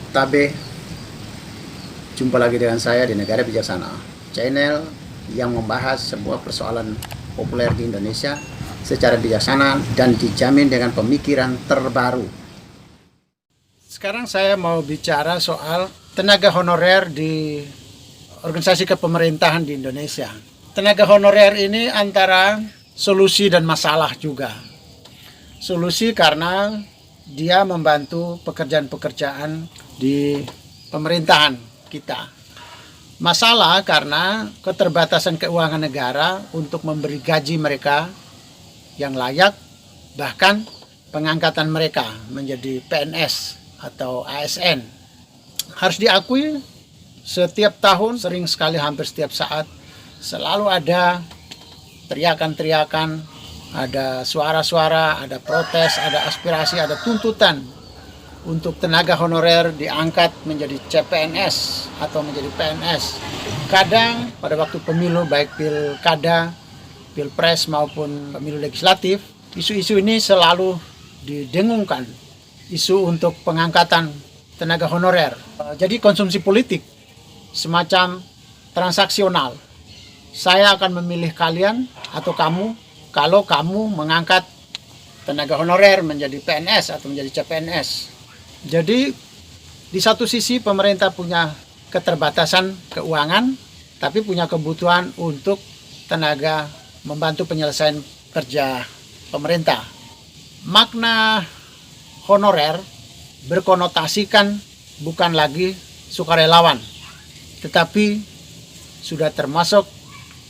Tabe, jumpa lagi dengan saya di Negara Bijaksana, channel yang membahas sebuah persoalan populer di Indonesia secara bijaksana dan dijamin dengan pemikiran terbaru. Sekarang saya mau bicara soal tenaga honorer di organisasi kepemerintahan di Indonesia. Tenaga honorer ini antara solusi dan masalah juga. Solusi karena dia membantu pekerjaan-pekerjaan di pemerintahan kita. Masalah karena keterbatasan keuangan negara untuk memberi gaji mereka yang layak, bahkan pengangkatan mereka menjadi PNS atau ASN. Harus diakui, setiap tahun, sering sekali hampir setiap saat, selalu ada teriakan-teriakan, ada suara-suara, ada protes, ada aspirasi, ada tuntutan untuk tenaga honorer diangkat menjadi CPNS atau menjadi PNS. Kadang pada waktu pemilu, baik pilkada, pilpres maupun pemilu legislatif, isu-isu ini selalu didengungkan, isu untuk pengangkatan tenaga honorer. Jadi konsumsi politik semacam transaksional. Saya akan memilih kalian atau kamu kalau kamu mengangkat tenaga honorer menjadi PNS atau menjadi CPNS. Jadi di satu sisi pemerintah punya keterbatasan keuangan, tapi punya kebutuhan untuk tenaga membantu penyelesaian kerja pemerintah. Makna honorer berkonotasikan bukan lagi sukarelawan, tetapi sudah termasuk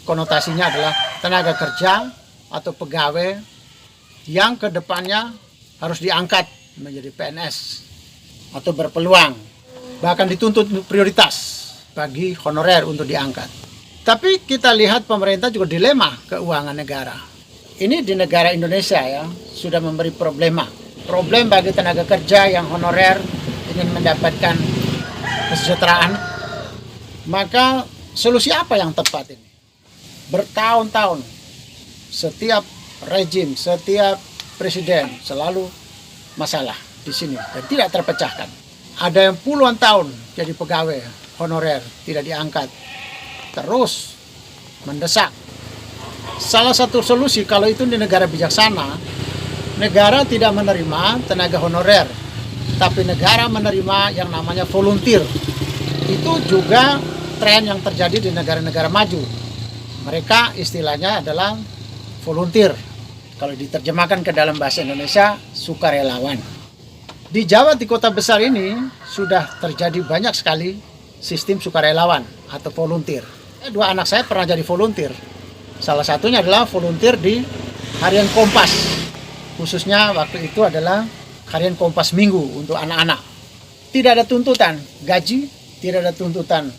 konotasinya adalah tenaga kerja atau pegawai yang kedepannya harus diangkat menjadi PNS atau berpeluang, bahkan dituntut prioritas bagi honorer untuk diangkat. Tapi kita lihat pemerintah juga dilema keuangan negara. Ini di negara Indonesia ya sudah memberi problem bagi tenaga kerja yang honorer ingin mendapatkan kesejahteraan. Maka solusi apa yang tepat ini? Bertahun-tahun setiap rejim, setiap presiden selalu masalah di sini dan tidak terpecahkan. Ada yang puluhan tahun jadi pegawai honorer tidak diangkat, terus mendesak. Salah satu solusi kalau itu di negara bijaksana, negara tidak menerima tenaga honorer, tapi negara menerima yang namanya volunteer. Itu juga tren yang terjadi di negara-negara maju. Mereka istilahnya adalah volunteer. Kalau diterjemahkan ke dalam bahasa Indonesia, sukarelawan. Di Jawa, di kota besar ini, sudah terjadi banyak sekali sistem sukarelawan atau volunteer. Dua anak saya pernah jadi volunteer. Salah satunya adalah volunteer di Harian Kompas. Khususnya waktu itu adalah Harian Kompas Minggu untuk anak-anak. Tidak ada tuntutan gaji, tidak ada tuntutan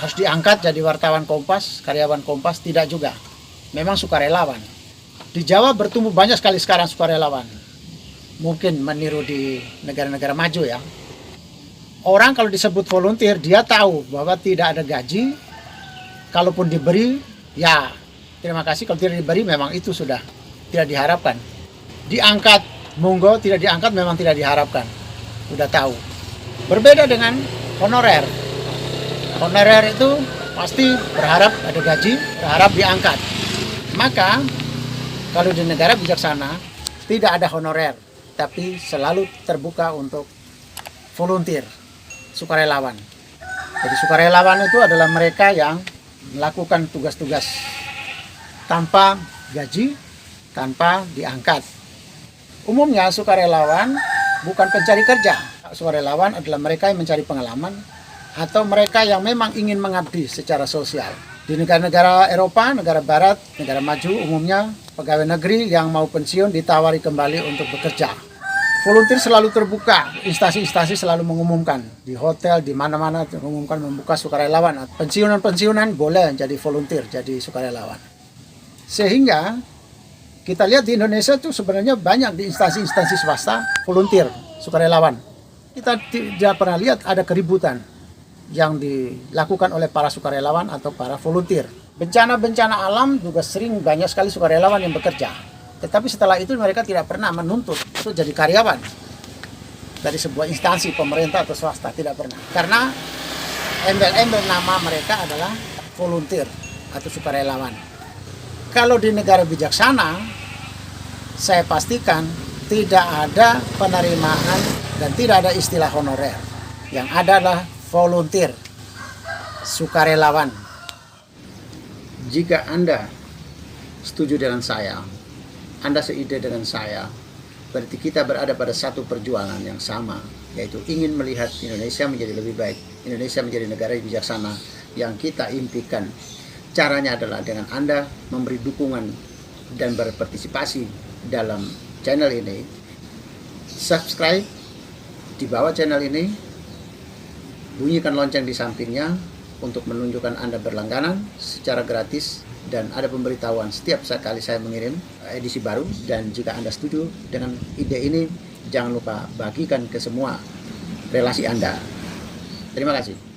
harus diangkat jadi wartawan Kompas, karyawan Kompas, tidak juga. Memang sukarelawan. Di Jawa bertumbuh banyak sekali sekarang sukarelawan. Mungkin meniru di negara-negara maju ya. Orang kalau disebut volunteer, dia tahu bahwa tidak ada gaji. Kalaupun diberi, ya terima kasih. Kalau tidak diberi, memang itu sudah tidak diharapkan. Diangkat, monggo. Tidak diangkat, memang tidak diharapkan. Sudah tahu. Berbeda dengan honorer. Honorer itu pasti berharap ada gaji, berharap diangkat. Maka kalau di negara bijaksana tidak ada honorer, tapi selalu terbuka untuk volunteer, sukarelawan. Jadi sukarelawan itu adalah mereka yang melakukan tugas-tugas tanpa gaji, tanpa diangkat. Umumnya sukarelawan bukan pencari kerja. Sukarelawan adalah mereka yang mencari pengalaman atau mereka yang memang ingin mengabdi secara sosial. Di negara-negara Eropa, negara barat, negara maju, umumnya pegawai negeri yang mau pensiun ditawari kembali untuk bekerja. Volunteer selalu terbuka, instansi-instansi selalu mengumumkan. Di hotel, di mana-mana mengumumkan membuka sukarelawan. Pensiunan-pensiunan boleh jadi volunteer, jadi sukarelawan. Sehingga kita lihat di Indonesia itu sebenarnya banyak di instansi-instansi swasta volunteer, sukarelawan. Kita tidak pernah lihat ada keributan yang dilakukan oleh para sukarelawan atau para volunteer. Bencana-bencana alam juga sering banyak sekali sukarelawan yang bekerja. Tetapi setelah itu mereka tidak pernah menuntut untuk jadi karyawan. dari sebuah instansi pemerintah atau swasta, tidak pernah. Karena embel-embel nama mereka adalah volunteer atau sukarelawan. Kalau di negara bijaksana, saya pastikan tidak ada penerimaan dan tidak ada istilah honorer. Yang ada adalah volunteer, sukarelawan. Jika Anda setuju dengan saya, Anda seide dengan saya, berarti kita berada pada satu perjuangan yang sama, yaitu ingin melihat Indonesia menjadi lebih baik, Indonesia menjadi negara yang bijaksana yang kita impikan. Caranya adalah dengan Anda memberi dukungan dan berpartisipasi dalam channel ini. Subscribe di bawah channel ini, bunyikan lonceng di sampingnya untuk menunjukkan Anda berlangganan secara gratis, dan ada pemberitahuan setiap kali saya mengirim edisi baru. Dan jika Anda setuju dengan ide ini, jangan lupa bagikan ke semua relasi Anda. Terima kasih.